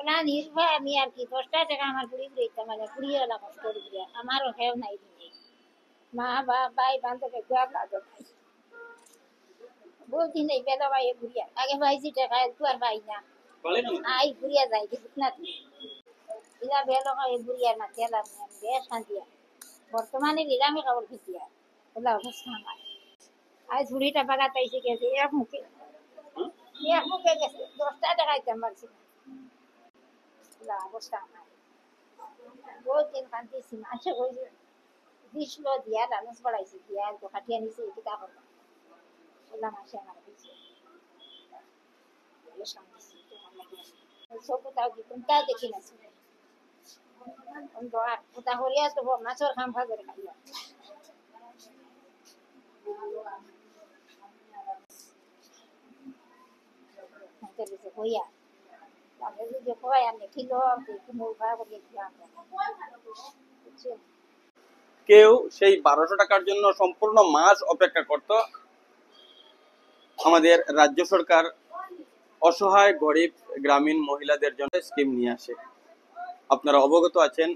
টাকা নির্ভয় আমি আর কি 10 টাকা আমার পুরি দিতাম মানে পুরিওয়ালা কষ্ট করিয়া আমারও হেও নাই দিনে মা বাপ ভাই বান্ধবে গুয়াব লাগো বলছি নেই বেলা ভাই ঘুরিয়া আগে ভাইছি টাকা একটু আর ভাই না আই ঘুরিয়া যাই দেখুন না ইলা বেলা ভাই ঘুরিয়া না তেলা বেশ শান্তি বর্তমানে নিলামে কাপড় খুঁজিয়া ওলা অবস্থা আমার আজ ঝুড়িটা বাগাতাইছে গেছে এক মুখে গেছে 10 টাকা দিতাম পারছি না অবস্থা আমার বহুত দিন কান্দিছি মাসে ওই দিছিল দিয়া রানুস পড়াইছি দিয়া খাটিয়া নিছে কিতা করবো ওলা মাসে আমার দিছে সব কোথাও কি কোনটা দেখি না কোথা হরিয়া তো মাছের খাম খা করে খাইয়া হইয়া যদি কয় আমি কিলো কুমুর ভাড়া করে কেউ সেই 1200 টাকার জন্য সম্পূর্ণ মাস অপেক্ষা করত। আমাদের রাজ্য সরকার অসহায় গরিব গ্রামীণ মহিলাদের জন্য স্কিম নিয়ে আসে। আপনারা অবগত আছেন,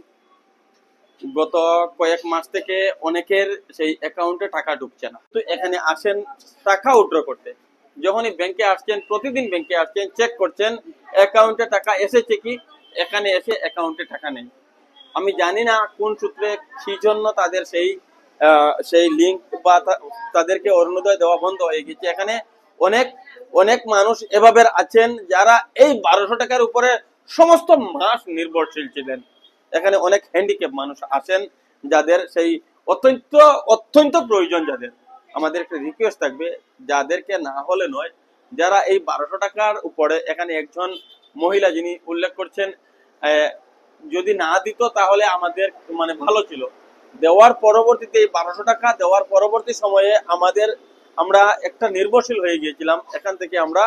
গত কয়েক মাস থেকে অনেকের সেই অ্যাকাউন্টে টাকা ঢুকছে না। তো এখানে আসেন টাকা উইথড্র করতে, যখনই ব্যাংকে আসছেন, প্রতিদিন ব্যাংকে আসছেন, চেক করছেন অ্যাকাউন্টে টাকা এসেছে কি, এখানে এসে অ্যাকাউন্টে টাকা নেই। আমি জানি না কোন সূত্রে কি জন্য তাদের সেই লিঙ্ক বা তাদেরকে অরুণোদয় দেওয়া বন্ধ হয়ে গেছে। এখানে অনেক অনেক মানুষ এভাবে আছেন যারা এই 1200 টাকার উপরে সমস্ত মাস নির্ভরশীল ছিলেন। এখানে অনেক হ্যান্ডিক্যাপ মানুষ আছেন যাদের সেই অত্যন্ত অত্যন্ত প্রয়োজন। যাদের আমাদের একটা রিকোয়েস্ট থাকবে, যাদেরকে না হলে নয়, যারা এই 1200 টাকার উপরে, এখানে একজন মহিলা যিনি উল্লেখ করছেন যদি না দিত তাহলে আমাদের মানে ভালো ছিল। দেওয়ার পরবর্তীতে এই 1200 টাকা দেওয়ার পরবর্তী সময়ে আমরা একটা নির্ভরশীল হয়ে গিয়েছিলাম। এখান থেকে আমরা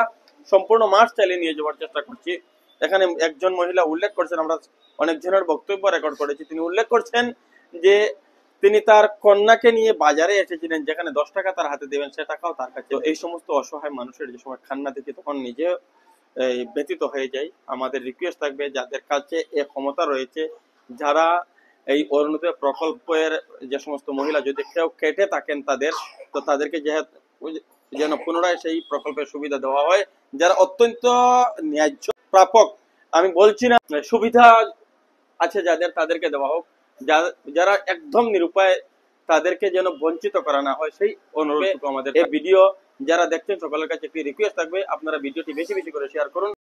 সম্পূর্ণ মাস চালিয়ে নিয়ে যাওয়ার চেষ্টা করছি। এখানে একজন মহিলা উল্লেখ করছেন, আমরা অনেকজনের বক্তব্য রেকর্ড করেছি, তিনি উল্লেখ করছেন যে তিনি তার কন্যাকে নিয়ে বাজারে এসেছিলেন, যেখানে 10 টাকা তার হাতে দেবেন সে টাকাও তার কাছে। এই সমস্ত অসহায় মানুষের যে সময় কান্না দেখি তখন নিজে ব্যতীত হয়ে যায়। আমাদের রিকোয়েস্ট থাকবে, যাদের কাছে এ ক্ষমতা রয়েছে, যারা এই অরুণোদয় প্রকল্পের যে সমস্ত মহিলা যদি কেউ কেটে থাকেন তাদেরকে যেন পুনরায় সেই প্রকল্পের সুবিধা দেওয়া হয়। যারা অত্যন্ত ন্যায্য প্রাপক, আমি বলছি না সুবিধা আছে যাদের, তাদেরকে দেওয়া হোক। যারা একদম নিরুপায় তাদেরকে যেন বঞ্চিত করা না হয়, সেই অনুরোধ আমাদের। এই ভিডিও যারা দেখছেন সকলের কাছে একটি রিকোয়েস্ট থাকবে, আপনারা ভিডিওটি বেশি বেশি করে শেয়ার করুন।